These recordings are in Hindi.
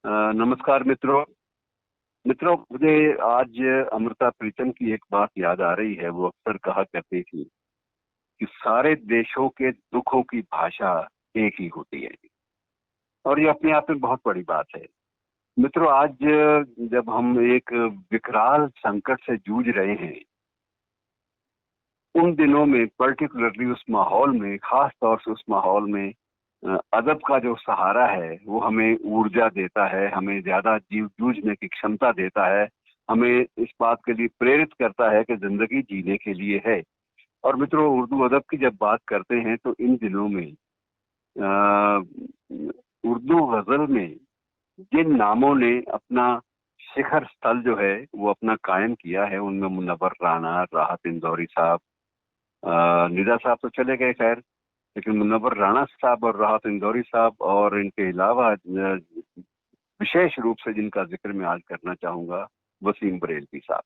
नमस्कार मित्रों। मुझे आज अमृता प्रीतम की एक बात याद आ रही है। वो अक्सर कहा करती थी कि सारे देशों के दुखों की भाषा एक ही होती है, और ये अपने आप में बहुत बड़ी बात है। मित्रों, आज जब हम एक विकराल संकट से जूझ रहे हैं, उन दिनों में पर्टिकुलरली उस माहौल में, खास तौर से उस माहौल में अदब का जो सहारा है वो हमें ऊर्जा देता है, हमें ज्यादा जीव जूझने की क्षमता देता है, हमें इस बात के लिए प्रेरित करता है कि जिंदगी जीने के लिए है। और मित्रों, उर्दू अदब की जब बात करते हैं तो इन दिनों में उर्दू गजल में जिन नामों ने अपना शिखर स्थल जो है वो अपना कायम किया है, उनमें मुनव्वर राना, राहत इंदौरी साहब, निदा साहब तो चले गए खैर, लेकिन मुनव्वर राणा साहब और राहत इंदौरी साहब, और इनके अलावा विशेष रूप से जिनका जिक्र मैं आज करना चाहूंगा, वसीम बरेलवी साहब।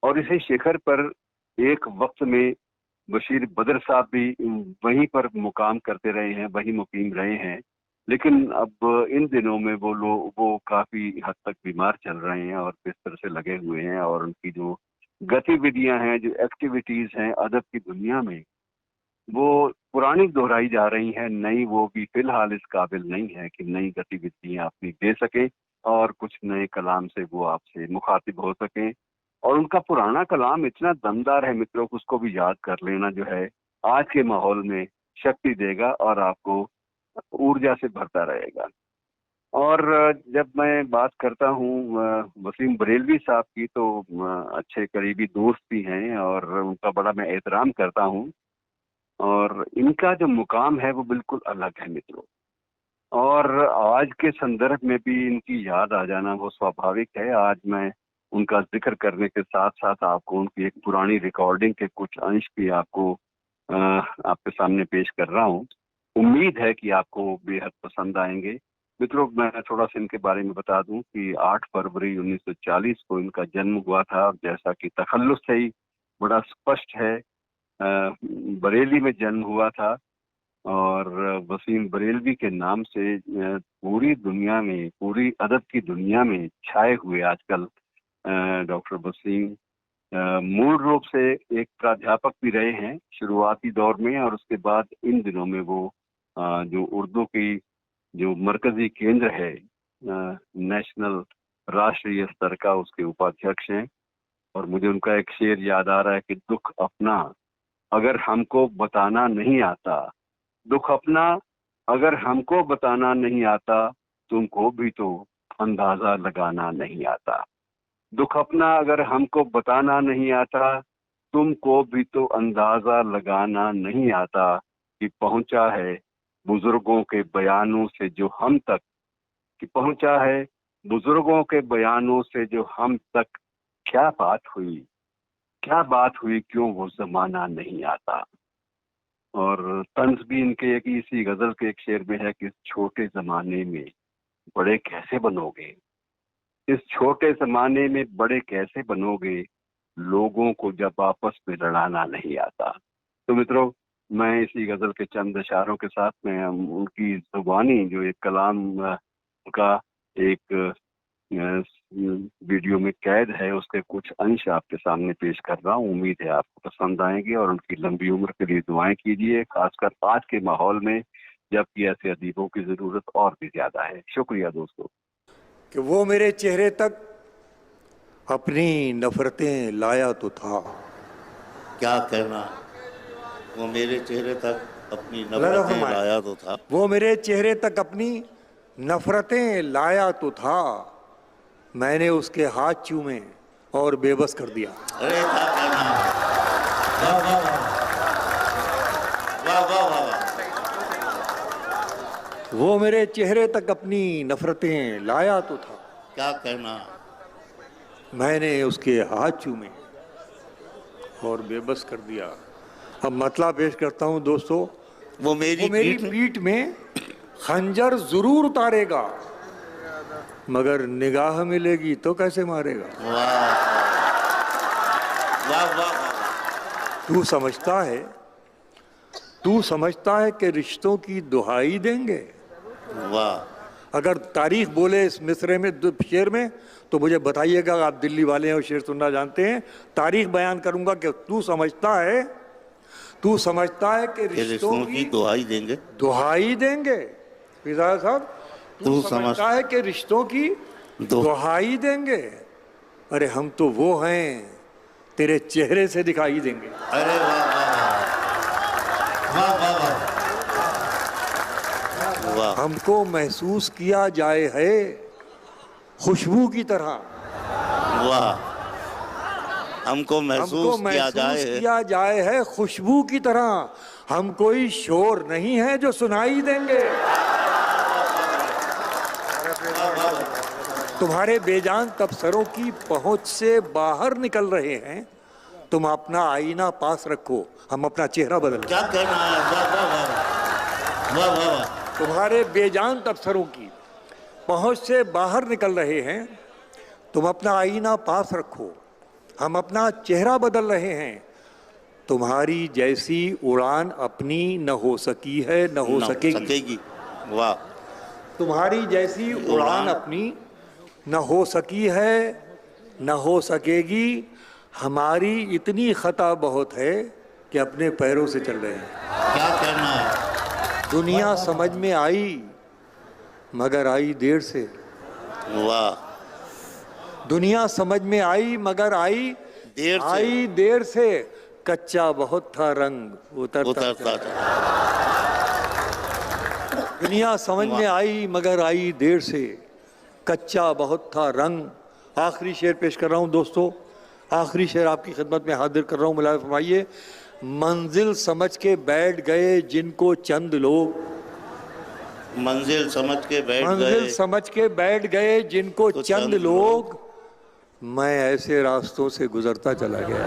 और इसी शिखर पर एक वक्त में बशीर बदर साहब भी वहीं पर मुकाम करते रहे हैं, वहीं मुकीम रहे हैं। लेकिन अब इन दिनों में वो काफी हद तक बीमार चल रहे हैं और बिस्तर से लगे हुए हैं, और उनकी जो गतिविधियां हैं, जो एक्टिविटीज हैं अदब की दुनिया में, वो पुरानी दोहराई जा रही है, नई वो भी फिलहाल इस काबिल नहीं है कि नई गतिविधियां अपनी दे सके और कुछ नए कलाम से वो आपसे मुखातिब हो सके। और उनका पुराना कलाम इतना दमदार है मित्रों कि उसको भी याद कर लेना जो है आज के माहौल में शक्ति देगा और आपको ऊर्जा से भरता रहेगा। और जब मैं बात करता हूँ वसीम बरेलवी साहब की, तो अच्छे करीबी दोस्त भी हैं और उनका बड़ा मैं एहतराम करता हूँ। और इनका जो मुकाम है वो बिल्कुल अलग है मित्रों, और आज के संदर्भ में भी इनकी याद आ जाना वो स्वाभाविक है। आज मैं उनका जिक्र करने के साथ साथ आपको उनकी एक पुरानी रिकॉर्डिंग के कुछ अंश भी आपके सामने पेश कर रहा हूँ। उम्मीद है कि आपको बेहद पसंद आएंगे। मित्रों, मैं थोड़ा सा इनके बारे में बता दूं कि 8 फरवरी 1940 को इनका जन्म हुआ था, और जैसा कि तखल्लुस से ही बड़ा स्पष्ट है, बरेली में जन्म हुआ था। और वसीम बरेलवी के नाम से पूरी दुनिया में, पूरी अदब की दुनिया में छाए हुए आजकल डॉक्टर वसीम मूल रूप से एक प्राध्यापक भी रहे हैं शुरुआती दौर में, और उसके बाद इन दिनों में वो जो उर्दू की जो मरकजी केंद्र है, नेशनल, राष्ट्रीय स्तर का, उसके उपाध्यक्ष हैं। और मुझे उनका एक शेर याद आ रहा है कि दुख अपना अगर हमको बताना नहीं आता, दुख अपना अगर हमको बताना नहीं आता, तुमको भी तो अंदाजा लगाना नहीं आता। दुख अपना अगर हमको बताना नहीं आता, तुमको भी तो अंदाजा लगाना नहीं आता, कि पहुंचा है बुजुर्गों के बयानों से जो हम तक, कि पहुंचा है बुजुर्गों के बयानों से जो हम तक, क्या बात हुई, क्या बात हुई, क्यों वो जमाना नहीं आता। और तंज भी इनके एक इसी गजल के एक शेर में है कि इस छोटे जमाने में बड़े कैसे बनोगे, इस छोटे जमाने में बड़े कैसे बनोगे, लोगों को जब आपस में लड़ाना नहीं आता। तो मित्रों, मैं इसी गजल के चंद इशारों के साथ में उनकी जुबानी जो एक कलाम का एक वीडियो में कैद है, उसके कुछ अंश आपके सामने पेश कर रहा हूँ। उम्मीद है आपको पसंद आएंगे, और उनकी लंबी उम्र के लिए दुआएं कीजिए, खासकर आज के माहौल में जबकि ऐसे अदीबों की जरूरत और भी ज्यादा है। शुक्रिया दोस्तों। कि वो मेरे चेहरे तक अपनी नफरतें लाया तो था। क्या कहना, वो मेरे चेहरे तक अपनी नफरतें लाया तो था। वो मेरे चेहरे तक अपनी नफरतें लाया तो था, मैंने उसके हाथ चूमे और बेबस कर दिया। अरे क्या कहना, वाह वाह वाह वाह वाह वाह। वो मेरे चेहरे तक अपनी नफरतें लाया तो था, क्या कहना, मैंने उसके हाथ चूमे और बेबस कर दिया। अब मतलब पेश करता हूं दोस्तों। वो मेरी पीठ में खंजर जरूर उतारेगा, मगर निगाह मिलेगी तो कैसे मारेगा। वाह वाह वाह। तू समझता है कि रिश्तों की दुहाई देंगे। वाह। अगर तारीख बोले इस मिसरे में, शेर में, तो मुझे बताइएगा। आप दिल्ली वाले हैं और शेर सुनना जानते हैं। तारीख बयान करूंगा कि तू समझता है कि रिश्तों की दुहाई देंगे, दुहाई देंगे। फिजा साहब, तू समझता है कि रिश्तों की दुहाई देंगे। अरे हम तो वो हैं, तेरे चेहरे से दिखाई देंगे। अरे वाह वाह वाह वाह वाह। हमको महसूस किया जाए है खुशबू की तरह। वाह। हमको महसूस किया जाए है खुशबू की तरह। हम कोई शोर नहीं है जो सुनाई देंगे। तुम्हारे बेजान तबसरों की पहुंच से बाहर निकल रहे हैं। तुम अपना आईना पास रखो, हम अपना चेहरा बदल। क्या कहना है? वाह वाह वाह वाह वाह। तुम्हारे बेजान तबसरों की पहुंच से बाहर निकल रहे हैं। तुम अपना आईना पास रखो, हम अपना चेहरा बदल रहे हैं। तुम्हारी जैसी उड़ान अपनी न हो सकी है, न हो सकेगी। वाह। तुम्हारी जैसी उड़ान अपनी न हो सकी है, न हो सकेगी। हमारी इतनी खता बहुत है कि अपने पैरों से चल रहे हैं। क्या करना है? दुनिया समझ में आई मगर आई देर से। वाह। दुनिया समझ में आई मगर आई देर से। कच्चा बहुत था रंग उतरता था। दुनिया समझ में आई मगर आई देर से। कच्चा बहुत था रंग। आखिरी शेर पेश कर रहा हूं दोस्तों, आखिरी शेर आपकी खिदमत में हाजिर कर रहा हूं। मुलाहिज़ फरमाइए। मंजिल समझ के बैठ गए जिनको चंद लोग। मंजिल समझ के बैठ गए जिनको चंद लोग। मैं ऐसे रास्तों से गुजरता चला गया।